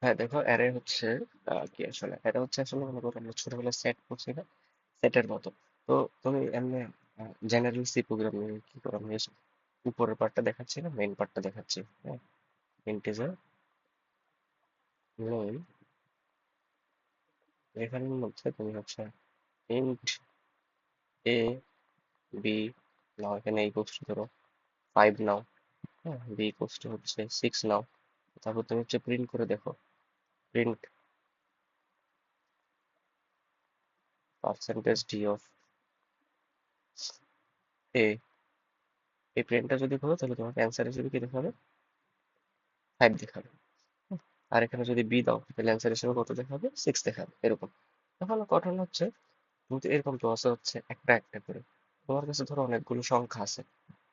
হ্যাঁ দেখো, অ্যারে হচ্ছে কি আসলে অ্যারে হচ্ছে আসলে মনে করো আমরা ছোটবেলায় সেট করছি না, সেটের মতো। তো তুমি এমনি জেনারেল সি প্রোগ্রামিং কি করো, আমি উপরের পার্টটা দেখাচ্ছি না, মেইন পার্টটা দেখাচ্ছি। হ্যাঁ, ইন্টিজার মেইন, এখানের মধ্যে তুমি হচ্ছে ইন্ট এ বি নাও, এখানে এই কোর্সটা ধরো 5 নাও, হ্যাঁ বি কোর্সটা হচ্ছে 6 নাও। তারপর তুমি হচ্ছে প্রিন্ট করে দেখো, প্রিন্ট পার্সেন্টেজ ডি অফ এ, এই প্রিন্টটা যদি করো তাহলে তোমাকে অ্যান্সার হিসেবে কি দেখাবে, 5 দেখাবে। হুম, আর এখানে যদি বি দাও তাহলে অ্যান্সার হিসেবে কত দেখাবে, 6 দেখাবে, এরকম। এখন গঠন হচ্ছে, কিন্তু এরকম তো আছে হচ্ছে একটা একটা করে। তোমার কাছে ধরো অনেকগুলো সংখ্যা আছে,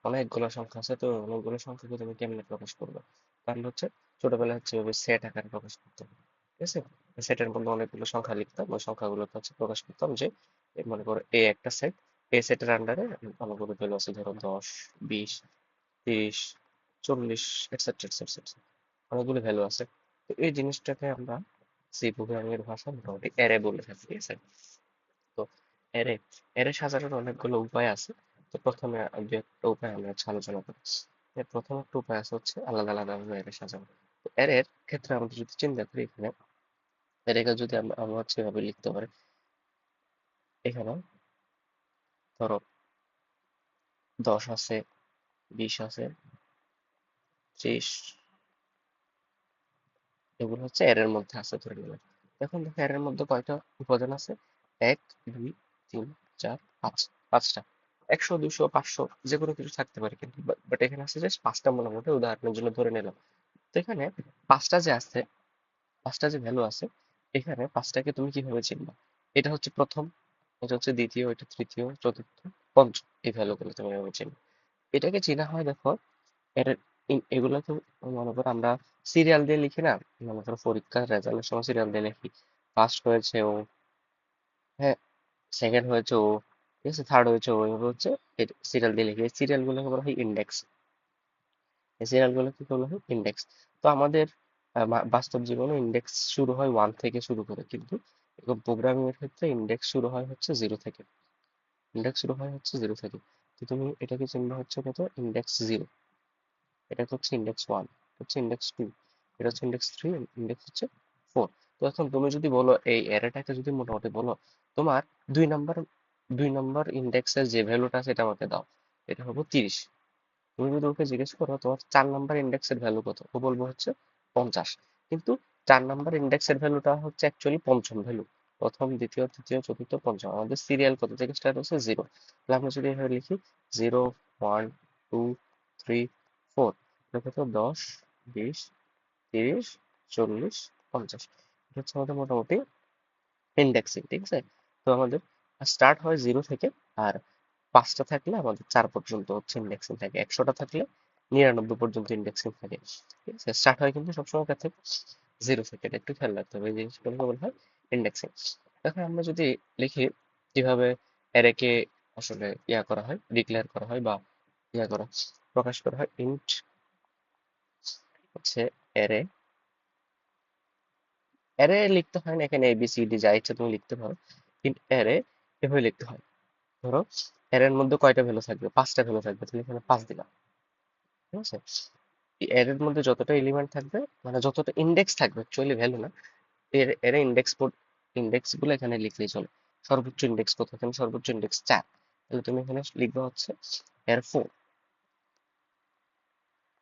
অনেকগুলো সংখ্যা আছে, তো অনেকগুলো সংখ্যাকে তুমি কেমনে প্রকাশ করবে? তাহলে হচ্ছে ছোটবেলায় হচ্ছে ওই সেট আকারে প্রকাশ করতাম, ঠিক আছে? সেটের মধ্যে অনেকগুলো সংখ্যা লিখতাম, ওই সংখ্যাগুলোকে হচ্ছে প্রকাশ করতাম যে মনে করো এ একটা সেট, এ সেটের আন্ডারে অনেকগুলো ভ্যালু আছে, ধরো 10, 20, 30, 40, এটসেট্রা এটসেট্রা, অনেকগুলো ভ্যালু আছে। তো এই জিনিসটাকে আমরা সি প্রোগ্রামিং এর ভাষা মোটামুটি অ্যারে বলে থাকি, ঠিক আছে? তো অ্যারে অ্যারে সাজানোর অনেকগুলো উপায় আছে। তো প্রথমে দু একটা উপায় আমরা হচ্ছে আলোচনা করি। প্রথম একটা উপায় আছে হচ্ছে আলাদা আলাদা ভাবে অ্যারে সাজানো। তো অ্যারের ক্ষেত্রে আমরা যদি চিন্তা করি, এখানে অ্যারেকে যদি আমরা হচ্ছে এভাবে লিখতে পারি, এখানে ধরো 10 আছে, 20 আছে, 30, এগুলো হচ্ছে অ্যারের মধ্যে আছে ধরে নিলাম। এখন দেখো অ্যারের মধ্যে কয়টা উপাদান আছে, 1, 2, 3, 4, 5, পাঁচটা। 100, 200, 500 যে কোনো কিছু থাকতে পারে, কিন্তু বাট এখানে আছে যে পাঁচটা, মোটামুটি উদাহরণের জন্য ধরে নিলাম। তো এখানে পাঁচটা যে আছে, পাঁচটা যে ভ্যালু আছে, এখানে পাঁচটাকে তুমি কিভাবে চিনবা? এটা হচ্ছে প্রথম, এটা হচ্ছে দ্বিতীয়, এটা তৃতীয়, চতুর্থ, পঞ্চম, এই ভ্যালুগুলো তুমি এভাবে চিনবে। এটাকে চেনা হয় দেখো, এটা এগুলো তো মনে করো আমরা সিরিয়াল দিয়ে লিখি না, মনে করো পরীক্ষার রেজাল্টের সময় সিরিয়াল দিয়ে লিখি, ফার্স্ট হয়েছে ও, হ্যাঁ সেকেন্ড হয়েছে ও, ঠিক আছে, থার্ড হয়েছে ও, এভাবে হচ্ছে সিরিয়াল দিয়ে লিখি। এই সিরিয়াল গুলোকে বলা হয় ইন্ডেক্স, এই সিরিয়াল গুলো কি বলা হয়, ইন্ডেক্স। তো আমাদের বাস্তব জীবনে ইন্ডেক্স শুরু হয় 1 থেকে শুরু করে, কিন্তু এরকম প্রোগ্রামিং এর ক্ষেত্রে ইন্ডেক্স শুরু হয় হচ্ছে 0 থেকে, ইন্ডেক্স শুরু হয় হচ্ছে 0 থেকে। তো তুমি এটাকে চিনবে হচ্ছে কত, ইন্ডেক্স 0, এটা হচ্ছে ইন্ডেক্স 1, হচ্ছে ইন্ডেক্স 2, এটা হচ্ছে ইন্ডেক্স 3, ইন্ডেক্স হচ্ছে 4। তো এখন তুমি যদি বলো এই অ্যারেটাকে যদি মোটামুটি বলো, তোমার 2 নাম্বার, 2 নাম্বার ইন্ডেক্সের যে ভ্যালুটা সেটা আমাকে দাও, এটা হলো 30। তুমি যদি ওকে জিজ্ঞেস করো তোমার 4 নাম্বার ইন্ডেক্সের ভ্যালু কত, ও বলবো হচ্ছে 50। কিন্তু 4 নাম্বার ইন্ডেক্সের ভ্যালুটা হচ্ছে অ্যাকচুয়ালি পঞ্চম ভ্যালু, প্রথম, দ্বিতীয়, তৃতীয়, চতুর্থ, পঞ্চম, আমাদের সিরিয়াল কত থেকে স্টার্ট হচ্ছে, 0। তাহলে আমরা যদি এভাবে লিখি 0, 1, 2, 3, 4, এটা কত, 10, 20, 30, 40, 50, এটা হচ্ছে আমাদের মোটামুটি ইন্ডেক্সিং, ঠিক আছে? তো আমাদের স্টার্ট হয় 0 থেকে, আর পাঁচটা থাকলে আমাদের 4 পর্যন্ত হচ্ছে ইন্ডেক্সিং থাকে, 100টা থাকলে 99 পর্যন্ত ইন্ডেক্সিং থাকে, ঠিক আছে? স্টার্ট হয় কিন্তু সবসময় কাছে 0 থেকে, এটা একটু খেয়াল রাখতে হবে, এই জিনিসগুলোকে বলা হয় ইন্ডেক্সিং। এখন আমরা যদি লিখি কিভাবে অ্যারেকে আসলে ইয়া করা হয়, ডিক্লেয়ার করা হয় বা ইয়া করা, প্রকাশ করা হয়, ইন্ট হচ্ছে অ্যারে, অ্যারে লিখতে হয় না এখানে এবিসিডি যা ইচ্ছা তুমি লিখতে পারো, কিন্তু অ্যারে এভাবে লিখতে হয়। ধরো অ্যারের মধ্যে কয়টা ভ্যালু থাকবে, 5টা ভ্যালু থাকবে, তাহলে এখানে 5 দিলাম, ঠিক আছে? এর মধ্যে যতটা এলিমেন্ট থাকবে, মানে যতটা ইন্ডেক্স থাকবে, অ্যাকচুয়ালি ভ্যালু না, এর ইন্ডেক্স, ইন্ডেক্স গুলো এখানে লিখলেই চলে। সর্বোচ্চ ইন্ডেক্স কত, এখানে সর্বোচ্চ ইন্ডেক্স 4, তাহলে তুমি এখানে লিখবে হচ্ছে এর 4,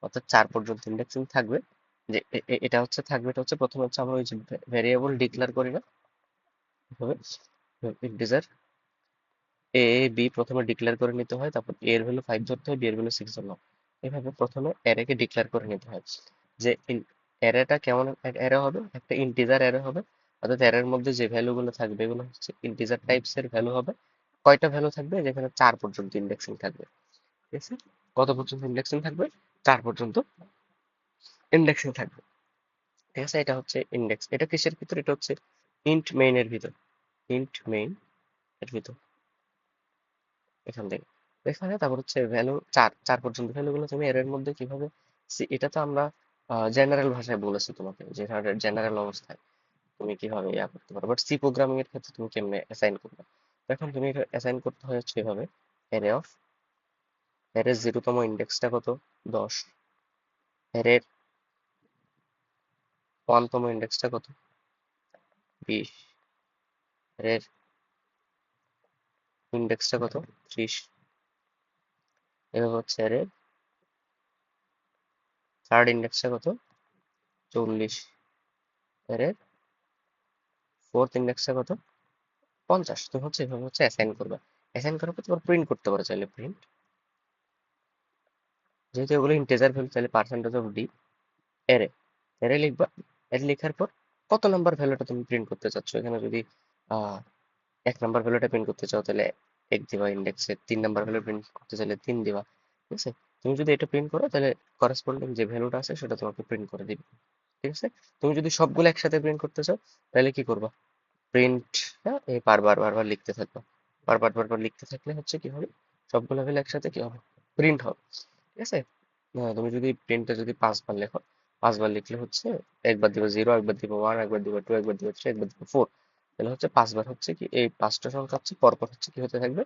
অর্থাৎ 4 পর্যন্ত ইন্ডেক্সিং থাকবে। যে এটা হচ্ছে থাকবে, এটা হচ্ছে প্রথমে হচ্ছে আমরা ওই যে ভ্যারিয়েবল ডিক্লেয়ার করি না, এভাবে ইন্টিজার এ বি প্রথমে ডিক্লেয়ার করে নিতে হয়, তারপর এ এর ভ্যালু 5 ধরতে হয়, বি এর ভ্যালু 6 ধরলাম, এভাবে প্রথমে অ্যারেকে ডিক্লেয়ার করে নিতে হয় যে অ্যারেটা কেমন অ্যারে হবে, একটা ইন্টিজার অ্যারে হবে, অর্থাৎ অ্যারের মধ্যে যে ভ্যালু গুলো থাকবে এগুলো হচ্ছে ইন্টিজার টাইপস এর ভ্যালু হবে। কয়টা ভ্যালু থাকবে, যেখানে 4 পর্যন্ত ইন্ডেক্সিং থাকবে, ঠিক আছে? কত পর্যন্ত ইন্ডেক্সিং থাকবে, 4 পর্যন্ত ইন্ডেক্সিং থাকবে, ঠিক আছে? এটা হচ্ছে ইন্ডেক্স, এটা কিসের ভিতর, এটা হচ্ছে ইন্ট মেইন এর ভিতর, ইন্ট মেইন এর ভিতর, এখান থেকে। তো এখানে তারপর হচ্ছে ভ্যালু 4, 4 পর্যন্ত ভ্যালু গুলো তুমি এর মধ্যে কিভাবে এটা তো আমরা জেনারেল ভাষায় বলেছি তোমাকে, যে জেনারেল অবস্থায় তুমি কিভাবে ইয়া করতে পারো, বাট সি প্রোগ্রামিং এর ক্ষেত্রে তুমি কেমনে অ্যাসাইন করবে। তো এখন তুমি এটা অ্যাসাইন করতে হয় হচ্ছে এভাবে, অ্যারে অফ, অ্যারের 0তম ইন্ডেক্সটা কত, 10, অ্যারের 1তম ইন্ডেক্সটা কত, 20, অ্যারের ইন্ডেক্সটা কত, 30, এভাবে হচ্ছে অ্যারের থার্ড ইন্ডেক্সটা কত, 40, অ্যারের ফোর্থ ইন্ডেক্সটা কত, 50। তুমি হচ্ছে এভাবে হচ্ছে অ্যাসাইন করবে। অ্যাসাইন করার পর তোমার প্রিন্ট করতে পারো চাইলে, প্রিন্ট, যেহেতু এগুলো ইন্টিজার ভ্যালু তাহলে percentage of D array, array লিখবা। অ্যারে লেখার পর কত নাম্বার ভ্যালুটা তুমি প্রিন্ট করতে চাচ্ছ, এখানে যদি আহ 1 নাম্বার ভ্যালুটা প্রিন্ট করতে চাও তাহলে 1 দিবা ইন্ডেক্সে, 3 নাম্বার ভ্যালু প্রিন্ট করতে চাইলে 3 দিবা, ঠিক আছে। তুমি যদি এটা প্রিন্ট করো তাহলে করেসপন্ডিং যে ভ্যালুটা আছে সেটা তোমাকে প্রিন্ট করে দিবে, ঠিক আছে। তুমি যদি সবগুলো একসাথে প্রিন্ট করতে চাও তাহলে কি করবা, প্রিন্ট, হ্যাঁ, এই বারবার বারবার লিখতে থাকবা। বারবার বারবার লিখতে থাকলে হচ্ছে কি হবে, সবগুলো ভ্যালু একসাথে কি হবে, প্রিন্ট হবে, ঠিক আছে। তুমি যদি প্রিন্টটা যদি 5 বার লেখো, 5 বার লিখলে হচ্ছে একবার দিবা 0, একবার দিবা 1, একবার দিবা 2, একবার দিবা 3, একবার দিবা 4, তাহলে হচ্ছে 5 বার হচ্ছে কি এই 5টা সংখ্যা হচ্ছে পরপর হচ্ছে কি হতে থাকবে,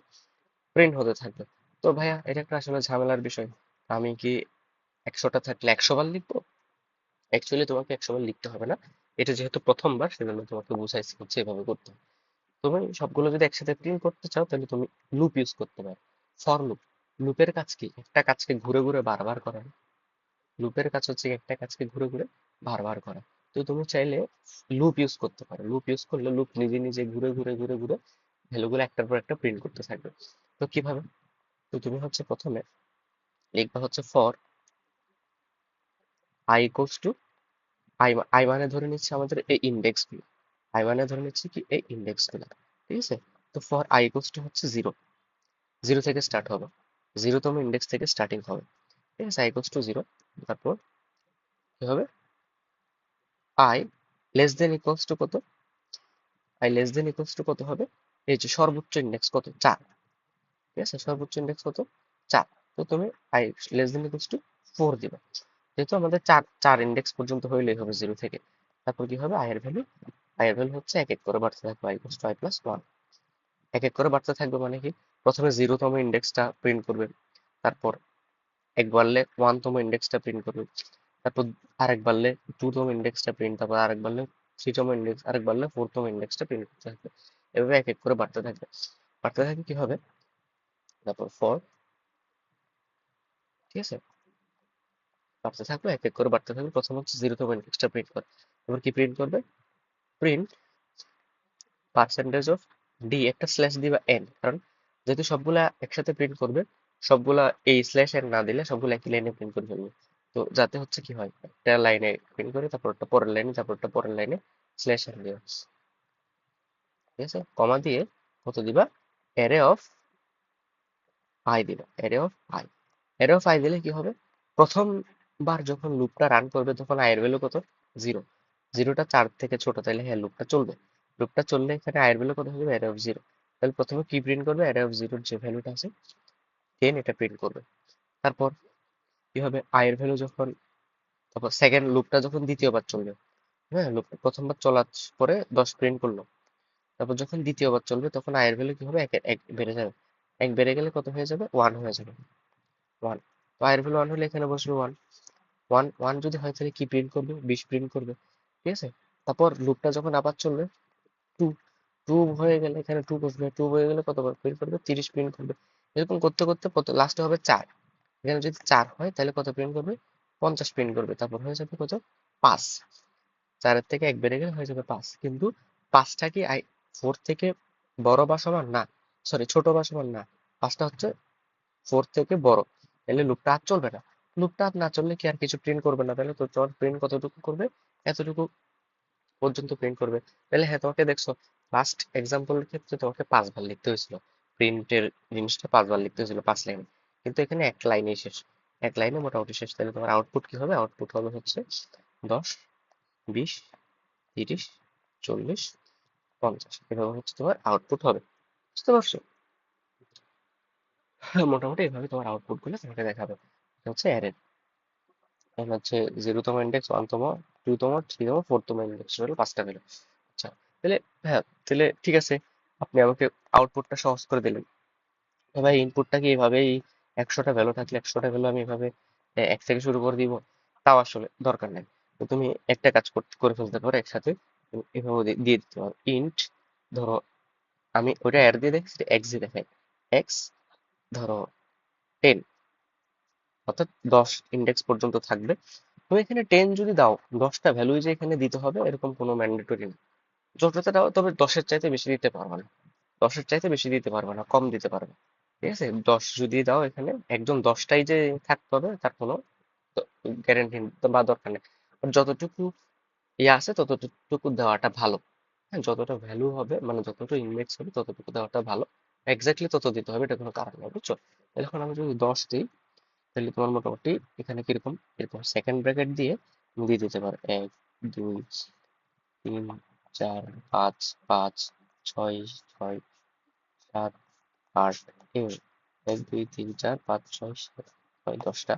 প্রিন্ট হতে থাকবে। তো ভাইয়া এটা একটা আসলে ঝামেলার বিষয়। আমি কি 100টা থাকলে 100 বার লিখবো? অ্যাকচুয়ালি তোমাকে 100 বার লিখতে হবে না, এটা যেহেতু প্রথমবার সেজন্য তোমাকে বুঝাইছি হচ্ছে এভাবে করতে হবে। তুমি সবগুলো যদি একসাথে প্রিন্ট করতে চাও তাহলে তুমি লুপ ইউজ করতে পারো, ফর লুপ। লুপের কাজ কি, একটা কাজকে ঘুরে ঘুরে বারবার করা। লুপের কাজ হচ্ছে একটা কাজকে ঘুরে ঘুরে বারবার করা। তো তুমি চাইলে লুপ ইউজ করতে পারো, লুপ ইউজ করলে লুপ নিজে নিজে ঘুরে ঘুরে ঘুরে ঘুরে ভ্যালুগুলো একটার পর একটা প্রিন্ট করতে থাকবে। তো কিভাবে, তো তুমি হচ্ছে প্রথমে লিখবা হচ্ছে for I equals to, I, I মানে ধরে নিচ্ছে আমাদের এই ইন্ডেক্স গুলো, আই মানে ধরে নিচ্ছে কি এই ইন্ডেক্স গুলো, ঠিক আছে। তো ফর আই ইকুয়ালস টু হচ্ছে 0, 0 থেকে স্টার্ট হবে, 0তম ইন্ডেক্স থেকে স্টার্টিং হবে, ঠিক আছে। আই ইকুয়ালস টু 0, তারপর কি হবে, I less than equals to কত, I less than equals to কত হবে, এই যে সর্বোচ্চ ইন্ডেক্স কত, 4, ঠিক আছে, সর্বোচ্চ ইন্ডেক্স কত, 4। তো তুমি I less than equals two 4 দিবে, যেহেতু আমাদের চার চার ইন্ডেক্স পর্যন্ত হইলেই হবে 0 থেকে। তারপর কি হবে, আই এর ভ্যালু হচ্ছে এক এক করে বাড়তে থাকবে, I equals to I plus 1, এক এক করে বাড়তে থাকবে মানে কি, প্রথমে 0তম ইন্ডেক্সটা প্রিন্ট করবে, তারপর এক বাড়লে 1তম ইন্ডেক্সটা প্রিন্ট করবে, তারপর আরেক বাড়লে 2তম ইন্ডেক্সটা প্রিন্ট, তারপর আরেক বাড়লে 3তম ইন্ডেক্স, আরেক বাড়লে 4তম ইন্ডেক্সটা প্রিন্ট করতে থাকবে। এভাবে এক এক করে বাড়তে থাকবে, বাড়তে থাকলে কি হবে, তারপর ফর, ঠিক আছে, বাড়তে থাকবে এক এক করে বাড়তে থাকবে, প্রথম হচ্ছে 0তম ইন্ডেক্সটা প্রিন্ট করে, তারপর কি প্রিন্ট করবে, প্রিন্ট পার্সেন্টেজ অফ ডি, একটা স্ল্যাশ দিবা এন, কারণ যেহেতু সবগুলা একসাথে প্রিন্ট করবে, সবগুলা এই স্ল্যাশ এন না দিলে সবগুলা একই লাইনে প্রিন্ট করে ফেলবে। তো যাতে হচ্ছে কি হয়, একটা লাইনে প্রিন্ট করে তারপর একটা পরের লাইনে, তারপর একটা পরের লাইনে স্ল্যাশ এন দিবা, ঠিক আছে, কমা দিয়ে কত দিবা, অ্যারে অফ আই দিবা, array of I. Array of I দিলে কি হবে, প্রথমবার যখন লুপটা রান করবে তখন আই এর ভ্যালু কত, 0, 0টা 4 থেকে ছোট, তাহলে হ্যাঁ লুপটা চলবে, লুপটা চললে এখানে আই এর ভ্যালু কত হবে, অ্যারে অফ 0। তাহলে প্রথমে কি প্রিন্ট করবে, অ্যারে অফ 0 যে ভ্যালুটা আছে 10 এটা প্রিন্ট করবে। তারপর কি হবে, আই এর ভ্যালু যখন, তারপর সেকেন্ড লুপটা যখন দ্বিতীয়বার চলবে, হ্যাঁ লুপটা প্রথমবার চলার পরে 10 প্রিন্ট করলো, তারপর যখন দ্বিতীয়বার চলবে তখন আই এর ভ্যালু কি হবে, এক এক বেড়ে যাবে, এক বেড়ে গেলে কত হয়ে যাবে, 1 হয়ে যাবে, 1। তো আই এর ভ্যালু 1 হলে এখানে বসবে 1, 1 যদি হয় তাহলে কি প্রিন্ট করবে, 20 প্রিন্ট করবে, ঠিক আছে। তারপর লুপটা যখন আবার চলবে, 2, 2 হয়ে গেলে এখানে 2 বসবে, 2 হয়ে গেলে কত প্রিন্ট করবে, 30 প্রিন্ট করবে। এরকম করতে করতে কত লাস্টে হবে 4, এখানে যদি 4 হয় তাহলে কত প্রিন্ট করবে, 50 প্রিন্ট করবে, তারপর হয়ে যাবে কত, 5, 4-এর থেকে 1 বেড়ে গেলে হয়ে যাবে 5। কিন্তু 5টা কি 4 থেকে বড় বা সমান না, সরি ছোট বা সমান না, 5টা হচ্ছে 4 থেকে বড়, তাহলে লুপটা আর চলবে না। লুপটা আর না চললে কি আর কিছু প্রিন্ট করবে না, তাহলে তো তোমার প্রিন্ট কতটুকু করবে, এতটুকু পর্যন্ত প্রিন্ট করবে। তাহলে হ্যাঁ তোমাকে দেখছো লাস্ট এক্সাম্পলের ক্ষেত্রে তোমাকে 5 বার লিখতে হয়েছিল, প্রিন্টের জিনিসটা 5 বার লিখতে হয়েছিল 5 লাইনে, কিন্তু এখানে এক লাইনে শেষ, এক লাইনে মোটামুটি শেষ। তাহলে তোমার আউটপুট কি হবে, আউটপুট হবে হচ্ছে 10, 20, 30, 40, 50, এভাবে হচ্ছে তোমার আউটপুট হবে, বুঝতে পারছো। হ্যাঁ, মোটামুটি এইভাবে তোমার আউটপুট গুলো তোমাকে দেখাবে, এটা হচ্ছে অ্যারে। এখন হচ্ছে 0তম ইন্ডেক্স, 1তম, 2তম, 3তম, 4তম ইন্ডেক্স হলো 5টা ভ্যালু। আচ্ছা, তাহলে হ্যাঁ, তাহলে ঠিক আছে, আপনি আমাকে আউটপুটটা সহজ করে দিলেন। ভাই ইনপুটটা কি এভাবেই 100টা ভ্যালু থাকলে 100টা ভ্যালু আমি এভাবে এক থেকে শুরু করে দিব? তাও আসলে দরকার নাই। তো তুমি একটা কাজ করে ফেলতে পারো একসাথে, তুমি এভাবে দিয়ে দিতে পারো ইন্ট, ধরো আমি ওটা অ্যাড দিয়ে দেখছি এক্স দিয়ে দেখাই, এক্স ধরো 10, অর্থাৎ 10 ইন্ডেক্স পর্যন্ত থাকবে। তুমি এখানে 10 যদি দাও, 10টা ভ্যালুই যে এখানে দিতে হবে এরকম কোনো ম্যান্ডেটরি না। যতটা দাও, তবে 10-এর চাইতে বেশি দিতে পারবে না, 10-এর চাইতে বেশি দিতে পারবে না, কম দিতে পারবে। ঠিক আছে, 10 যদি দাও এখানে একদম 10টাই যে থাকতে হবে তার কোনো গ্যারেন্টি বা দরকার নেই। আর যতটুকু ইয়ে আছে ততটুকু দেওয়াটা ভালো। হ্যাঁ, যতটা ভ্যালু হবে মানে যতটা ইন্ডেক্স হবে ততটুকু দেওয়াটা ভালো। এক্স্যাক্টলি তত দিতে হবে, এটা কোনো কারণ নেই, বুঝছো? তাহলে এখন আমি যদি 10 দিই, তাহলে তোমার মোটামুটি এখানে কিরকম এরকম সেকেন্ড ব্র্যাকেট দিয়ে দিয়ে দিতে পারো 1, 2, 3, 4, 5, 5, 6, 6, 7, 8, 1, 2, 3, 4, 5, 6, 7, 9, 10টা।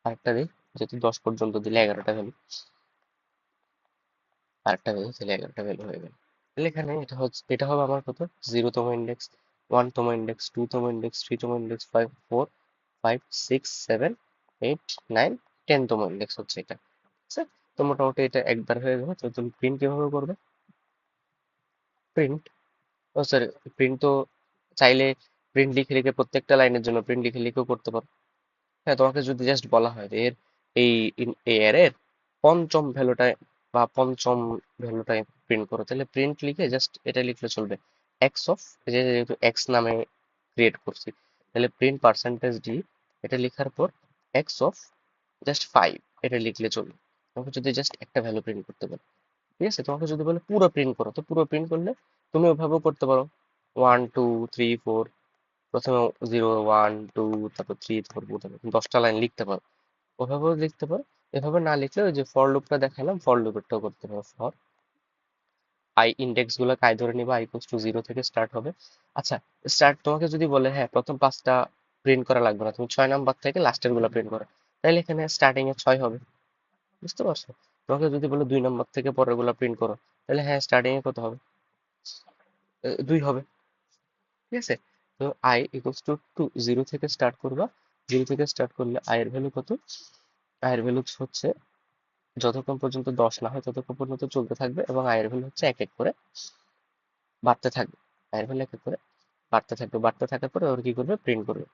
আরেকটা দিই, যেহেতু 10 পর্যন্ত দিলে 11টা ভ্যালু, আরেকটা ভ্যালু তাহলে 11টা ভ্যালু হয়ে গেল। তাহলে এখানে এটা হবে আমার কত, 0তম ইন্ডেক্স, 1তম ইন্ডেক্স, 2তম ইন্ডেক্স, 3তম ইন্ডেক্স, 5, 4, 5, 6, 7, 8, 9, 10তম ইন্ডেক্স হচ্ছে এটা। ঠিক আছে, তো মোটামুটি এটা একবার হয়ে গেল। তো তুমি প্রিন্ট কিভাবে করবে? প্রিন্ট, ও সরি, প্রিন্ট তো চাইলে প্রিন্ট লিখে লিখে প্রত্যেকটা লাইনের জন্য প্রিন্ট লিখে লিখেও করতে পারো। হ্যাঁ, তোমাকে যদি জাস্ট বলা হয় যে এর এই এই অ্যারের পঞ্চম ভ্যালুটায় বা পঞ্চম ভ্যালুটায় প্রিন্ট করো, তাহলে প্রিন্ট লিখে জাস্ট এটা লিখলে চলবে, এক্স অফ, যেহেতু এক্স নামে ক্রিয়েট করছি, তাহলে প্রিন্ট পার্সেন্টেজ ডি, এটা লেখার পর এক্স অফ জাস্ট 5 এটা লিখলে চলবে। তোমাকে যদি জাস্ট একটা ভ্যালু প্রিন্ট করতে বলে, ঠিক আছে, তোমাকে যদি বলে পুরো প্রিন্ট করো, তো পুরো প্রিন্ট করলে তুমি ওইভাবেও করতে পারো, 1 2 3 4, প্রথমে 0 1 2, তারপর 3, তারপর 4, তারপর 10টা লাইন লিখতে পারো, ওভাবেও লিখতে পারো। এভাবে না লিখলে ওই যে ফর লুপটা দেখালাম, ফর লুপেরটাও করতে পারো। ফর আই ইন্ডেক্স গুলো আই ধরে নিবা, i = 0 থেকে স্টার্ট হবে। আচ্ছা, স্টার্ট তোমাকে যদি বলে হ্যাঁ প্রথম 5টা প্রিন্ট করা লাগবে না, তুমি 6 নাম্বার থেকে লাস্টের গুলো প্রিন্ট করো, তাহলে এখানে স্টার্টিং এ 6 হবে, বুঝতে পারছো? তোমাকে যদি বলে 2 নাম্বার থেকে পরের গুলো প্রিন্ট করো, তাহলে হ্যাঁ স্টার্টিং এ কত হবে, 2 হবে। ঠিক আছে, তো i = 0 থেকে স্টার্ট করবা, 0 থেকে স্টার্ট করলে i এর ভ্যালু কত, i এর ভ্যালু হচ্ছে যতক্ষণ পর্যন্ত 10 না হয় ততক্ষণ পর্যন্ত চলতে থাকবে, এবং i এর ভ্যালু হচ্ছে এক এক করে বাড়তে থাকবে, i এর ভ্যালু এক এক করে বাড়তে থাকবে, বাড়তে থাকার পরে ওর কি করবে, প্রিন্ট করবে,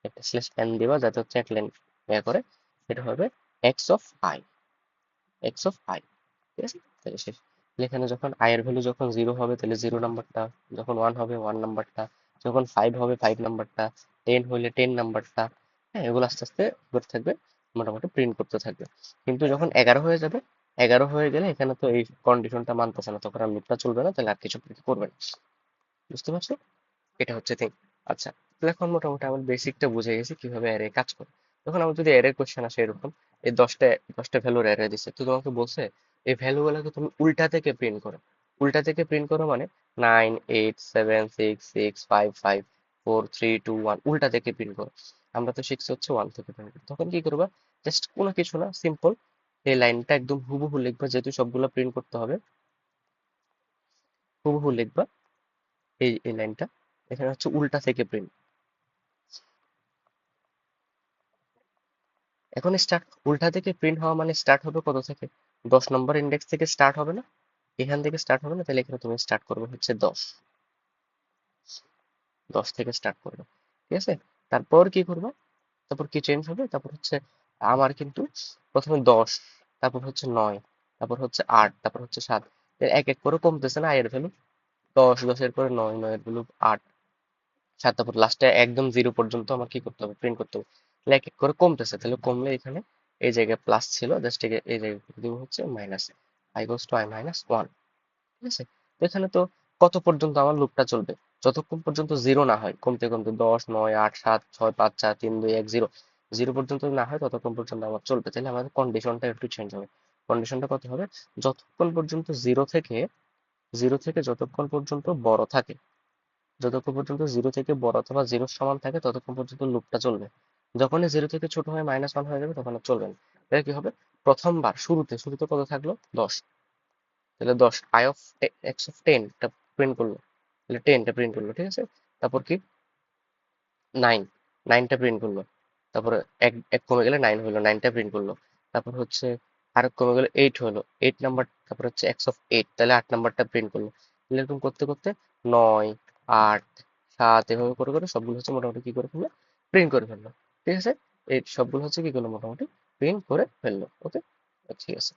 একটা স্ল্যাশ n দিবা যাতে হচ্ছে এক লাইন ইয়া করে, এটা হবে x of I, x of I. ঠিক আছে, তাহলে শেষ। তাহলে এখানে যখন i এর ভ্যালু যখন 0 হবে তাহলে 0 নাম্বারটা, যখন 1 হবে 1 নাম্বারটা, যখন 5 হবে 5 নাম্বারটা, 10 হলে 10 নাম্বারটা। হ্যাঁ, এগুলো আস্তে আস্তে করতে থাকবে, মোটামুটি প্রিন্ট করতে থাকবে। কিন্তু যখন 11 হয়ে যাবে, 11 হয়ে গেলে এখানে তো এই কন্ডিশনটা মানতেছে না, তখন আর লুপটা চলবে না, তাহলে আর কিছু print করবে না। বুঝতে পারছো? এটা হচ্ছে থিং। আচ্ছা, তাহলে এখন মোটামুটি আমার বেসিকটা বুঝে গেছি কিভাবে অ্যারে কাজ করে। তখন আমার যদি অ্যারে কোশ্চেন আসে এরকম, এই 10টা ভ্যালুর অ্যারে দিছে, তো তোমাকে বলছে এই ভ্যালু গুলোকে তুমি উল্টা থেকে প্রিন্ট করো। উল্টা থেকে প্রিন্ট করো মানে 9 8 7 6 5 5 4 3 2 1, উল্টা থেকে প্রিন্ট করো। আমরা তো শিখছি হচ্ছে 1 থেকে প্রিন্ট করো। তখন কি করবা, জাস্ট কোনো কিছু না, সিম্পল এই লাইনটা একদম হুবহু লিখবা, যেহেতু সবগুলো প্রিন্ট করতে হবে, হুবহু লিখবা এই লাইনটা, এখানে হচ্ছে উল্টা থেকে প্রিন্ট। এখন স্টার্ট, উল্টা থেকে প্রিন্ট হওয়া মানে স্টার্ট হবে কত থেকে, 10 নম্বর ইন্ডেক্স থেকে স্টার্ট হবে না, এখান থেকে স্টার্ট হবে না, তাহলে এখানে তুমি স্টার্ট করবে হচ্ছে 10, 10 থেকে স্টার্ট করবে। ঠিক আছে, তারপর কি করবে, তারপর কি চেঞ্জ হবে, তারপর হচ্ছে আমার কিন্তু প্রথমে 10, তারপর হচ্ছে 9, তারপর হচ্ছে 8, তারপর হচ্ছে 7, এক এক করে কমতেছে না আয়ের ভ্যালু, 10, 10-এর পরে 9, 9-এর ভ্যালু 8, 7, তারপর লাস্টে একদম 0 পর্যন্ত আমার কি করতে হবে, প্রিন্ট করতে হবে। তাহলে এক এক করে কমতেছে, তাহলে কমলে এখানে এই জায়গায় প্লাস ছিল, জাস্ট এই জায়গায় করে দিব হচ্ছে মাইনাস, i = i-1। ঠিক আছে, তো এখানে তো কত পর্যন্ত আমার লুপটা চলবে, যতক্ষণ পর্যন্ত 0 না হয়, কমতে কমতে 10 9 8 7 6 5 4 3 2 1 0, 0 পর্যন্ত না হয় ততক্ষণ পর্যন্ত আমার চলবে। তাহলে আমাদের কন্ডিশনটা একটু চেঞ্জ হবে। কন্ডিশনটা কত হবে, যতক্ষণ পর্যন্ত 0 থেকে যতক্ষণ পর্যন্ত বড় থাকে, যতক্ষণ পর্যন্ত 0 থেকে বড় অথবা 0 সমান থাকে ততক্ষণ পর্যন্ত লুপটা চলবে। যখনই 0 থেকে ছোট হয় -1 হয়ে যাবে তখন আর চলবে না। তাহলে কি হবে, প্রথমবার শুরুতে শুরুতে কত থাকলো 10, তাহলে 10 আই অফ এক্স অফ 10 টা প্রিন্ট করলো, তাহলে 10 টা প্রিন্ট করলো, ঠিক আছে। তারপর কি 9, 9টা প্রিন্ট করলো, তারপরে এক এক কমে গেলে 9 হলো, 9টা প্রিন্ট করলো। তারপর হচ্ছে আর কমে গেলে 8 হলো, 8 নাম্বার, তারপর হচ্ছে এক্স অফ 8, তাহলে 8 নাম্বারটা প্রিন্ট করলো। তাহলে এরকম করতে করতে 9, 8, 7 এভাবে করে করে সবগুলো হচ্ছে মোটামুটি কি করে ফেললো, প্রিন্ট করে ফেললো, ঠিক আছে। এই সবগুলো হচ্ছে কি করলো মোটামুটি প্রিন্ট করে ফেললো, ওকে, ঠিক আছে।